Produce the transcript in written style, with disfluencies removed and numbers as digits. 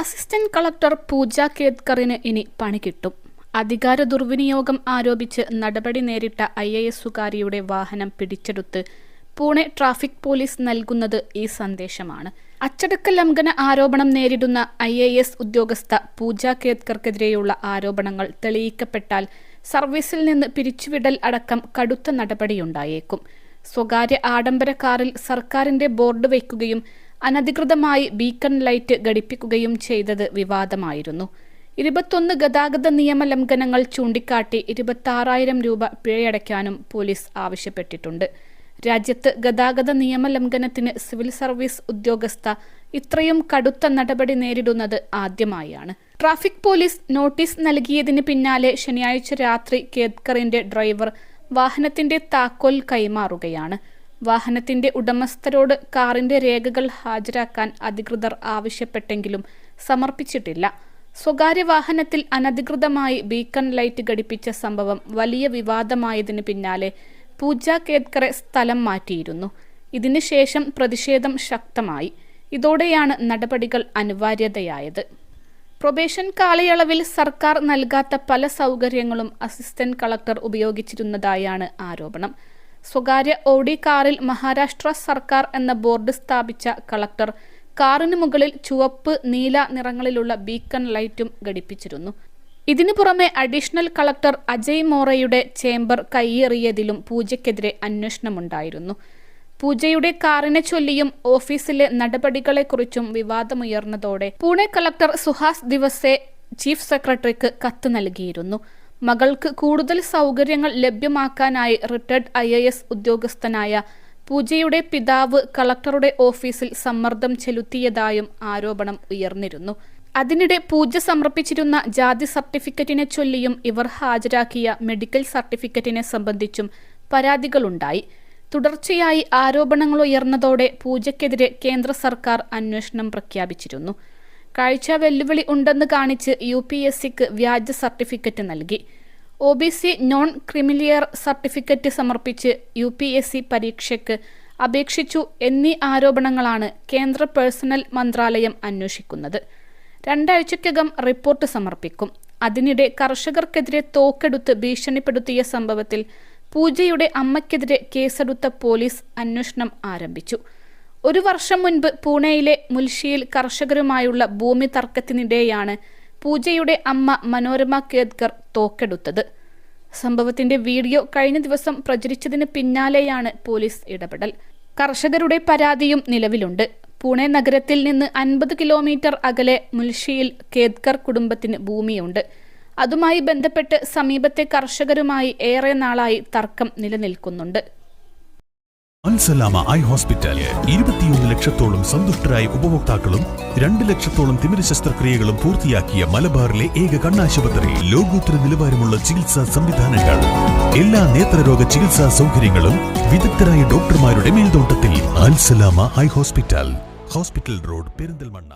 Assistant collector പൂജ കേത്കറിന് ഇനി പണി കിട്ടും. അധികാര ദുർവിനിയോഗം ആരോപിച്ച് നടപടി നേരിട്ട IAS-കാരിയുടെ വാഹനം പിടിച്ചെടുത്ത് പൂനെ ട്രാഫിക് പോലീസ് നൽകുന്നത് ഈ സന്ദേശമാണ്. അച്ചടക്ക ലംഘന ആരോപണം നേരിടുന്ന IAS ഉദ്യോഗസ്ഥ പൂജ കേത്കർക്കെതിരെയുള്ള ആരോപണങ്ങൾ തെളിയിക്കപ്പെട്ടാൽ സർവീസിൽ നിന്ന് പിരിച്ചുവിടൽ അടക്കം കടുത്ത നടപടിയുണ്ടായേക്കും. സ്വകാര്യ ആഡംബര കാറിൽ സർക്കാരിന്റെ ബോർഡ് വയ്ക്കുകയും അനധികൃതമായി ബീക്കൺ ലൈറ്റ് ഘടിപ്പിക്കുകയും ചെയ്തത് വിവാദമായിരുന്നു. 21 ഗതാഗത നിയമ ലംഘനങ്ങൾ ചൂണ്ടിക്കാട്ടി 26,000 രൂപ പിഴയടയ്ക്കാനും പോലീസ് ആവശ്യപ്പെട്ടിട്ടുണ്ട്. രാജ്യത്ത് ഗതാഗത നിയമ ലംഘനത്തിന് സിവിൽ സർവീസ് ഉദ്യോഗസ്ഥ ഇത്രയും കടുത്ത നടപടി നേരിടുന്നത് ആദ്യമായാണ്. ട്രാഫിക് പോലീസ് നോട്ടീസ് നൽകിയതിന് പിന്നാലെ ശനിയാഴ്ച രാത്രി കേത്കറിന്റെ ഡ്രൈവർ വാഹനത്തിന്റെ താക്കോൽ കൈമാറുകയാണ്. വാഹനത്തിന്റെ ഉടമസ്ഥരോട് കാറിന്റെ രേഖകൾ ഹാജരാക്കാൻ അധികൃതർ ആവശ്യപ്പെട്ടെങ്കിലും സമർപ്പിച്ചിട്ടില്ല. സ്വകാര്യ വാഹനത്തിൽ അനധികൃതമായി ബീക്കൺ ലൈറ്റ് ഘടിപ്പിച്ച സംഭവം വലിയ വിവാദമായതിന് പിന്നാലെ പൂജ കേത്കറെ സ്ഥലം മാറ്റിയിരുന്നു. ഇതിനുശേഷം പ്രതിഷേധം ശക്തമായി. ഇതോടെയാണ് നടപടികൾ അനിവാര്യതയായത്. പ്രൊബേഷൻ കാലയളവിൽ സർക്കാർ നൽകാത്ത പല സൗകര്യങ്ങളും അസിസ്റ്റന്റ് കളക്ടർ ഉപയോഗിച്ചിരുന്നതായാണ് ആരോപണം. സ്വകാര്യ ഓഡി കാറിൽ മഹാരാഷ്ട്ര സർക്കാർ എന്ന ബോർഡ് സ്ഥാപിച്ച കളക്ടർ കാറിന് മുകളിൽ ചുവപ്പ്, നീല നിറങ്ങളിലുള്ള ബീക്കൺ ലൈറ്റും ഘടിപ്പിച്ചിരുന്നു. ഇതിനു പുറമെ അഡീഷണൽ കളക്ടർ അജയ് മോറയുടെ ചേംബർ കൈയേറിയതിലും പൂജയ്ക്കെതിരെ അന്വേഷണമുണ്ടായിരുന്നു. പൂജയുടെ കാറിനെ ചൊല്ലിയും ഓഫീസിലെ നടപടികളെക്കുറിച്ചും വിവാദമുയർന്നതോടെ പൂനെ കളക്ടർ സുഹാസ് ദിവസെ ചീഫ് സെക്രട്ടറിക്ക് കത്ത് നൽകിയിരുന്നു. മകൾക്ക് കൂടുതൽ സൗകര്യങ്ങൾ ലഭ്യമാക്കാനായി റിട്ടയർഡ് IAS ഉദ്യോഗസ്ഥനായ പൂജയുടെ പിതാവ് കളക്ടറുടെ ഓഫീസിൽ സമ്മർദ്ദം ചെലുത്തിയതായും ആരോപണം ഉയർന്നിരുന്നു. അതിനിടെ പൂജ സമർപ്പിച്ചിരുന്ന ജാതി സർട്ടിഫിക്കറ്റിനെ ചൊല്ലിയും ഇവർ ഹാജരാക്കിയ മെഡിക്കൽ സർട്ടിഫിക്കറ്റിനെ സംബന്ധിച്ചും പരാതികളുണ്ടായി. തുടർച്ചയായി ആരോപണങ്ങളുയർന്നതോടെ പൂജയ്ക്കെതിരെ കേന്ദ്ര സർക്കാർ അന്വേഷണം പ്രഖ്യാപിച്ചിരുന്നു. കാഴ്ച വെല്ലുവിളി ഉണ്ടെന്ന് കാണിച്ച് UPSCക്ക് വ്യാജ സർട്ടിഫിക്കറ്റ് നൽകി. OBC നോൺ ക്രിമിലിയർ സർട്ടിഫിക്കറ്റ് സമർപ്പിച്ച് UPSC പരീക്ഷയ്ക്ക് അപേക്ഷിച്ചു എന്നീ ആരോപണങ്ങളാണ് കേന്ദ്ര പേഴ്സണൽ മന്ത്രാലയം അന്വേഷിക്കുന്നത്. 2 ആഴ്ചയ്ക്കകം റിപ്പോർട്ട് സമർപ്പിക്കും. അതിനിടെ കർഷകർക്കെതിരെ തോക്കെടുത്ത് ഭീഷണിപ്പെടുത്തിയ സംഭവത്തിൽ പൂജയുടെ അമ്മയ്ക്കെതിരെ കേസെടുത്ത പോലീസ് അന്വേഷണം ആരംഭിച്ചു. 1 വർഷം മുൻപ് പൂനെയിലെ മുൽഷിയിൽ കർഷകരുമായുള്ള ഭൂമി തർക്കത്തിനിടെയാണ് പൂജയുടെ അമ്മ മനോരമ കേത്കർ തോക്കെടുത്തത്. സംഭവത്തിന്റെ വീഡിയോ കഴിഞ്ഞ ദിവസം പ്രചരിച്ചതിന് പിന്നാലെയാണ് പോലീസ് ഇടപെടൽ. കർഷകരുടെ പരാതിയും നിലവിലുണ്ട്. പൂനെ നഗരത്തിൽ നിന്ന് 50 കിലോമീറ്റർ അകലെ മുൽഷിയിൽ കേത്കർ കുടുംബത്തിന് ഭൂമിയുണ്ട്. അതുമായി ബന്ധപ്പെട്ട് സമീപത്തെ കർഷകരുമായി ഏറെ നാളായി തർക്കം നിലനിൽക്കുന്നുണ്ട്. അൽസലാമ ഐ ഹോസ്പിറ്റൽ 21 ലക്ഷത്തോളം സന്തുഷ്ടരായ ഉപഭോക്താക്കളും 2 ലക്ഷത്തോളം തിമിര ശസ്ത്രക്രിയകളും പൂർത്തിയാക്കിയ മലബാറിലെ ഏക കണ്ണാശുപത്രി. ലോകോത്തര നിലവാരമുള്ള ചികിത്സാ സംവിധാനങ്ങൾ, എല്ലാ നേത്രരോഗ ചികിത്സാ സൗകര്യങ്ങളും വിദഗ്ധരായ ഡോക്ടർമാരുടെ മേൽനോട്ടത്തിൽ. Al Salama eye hospital, hospital road, Perinthalmanna.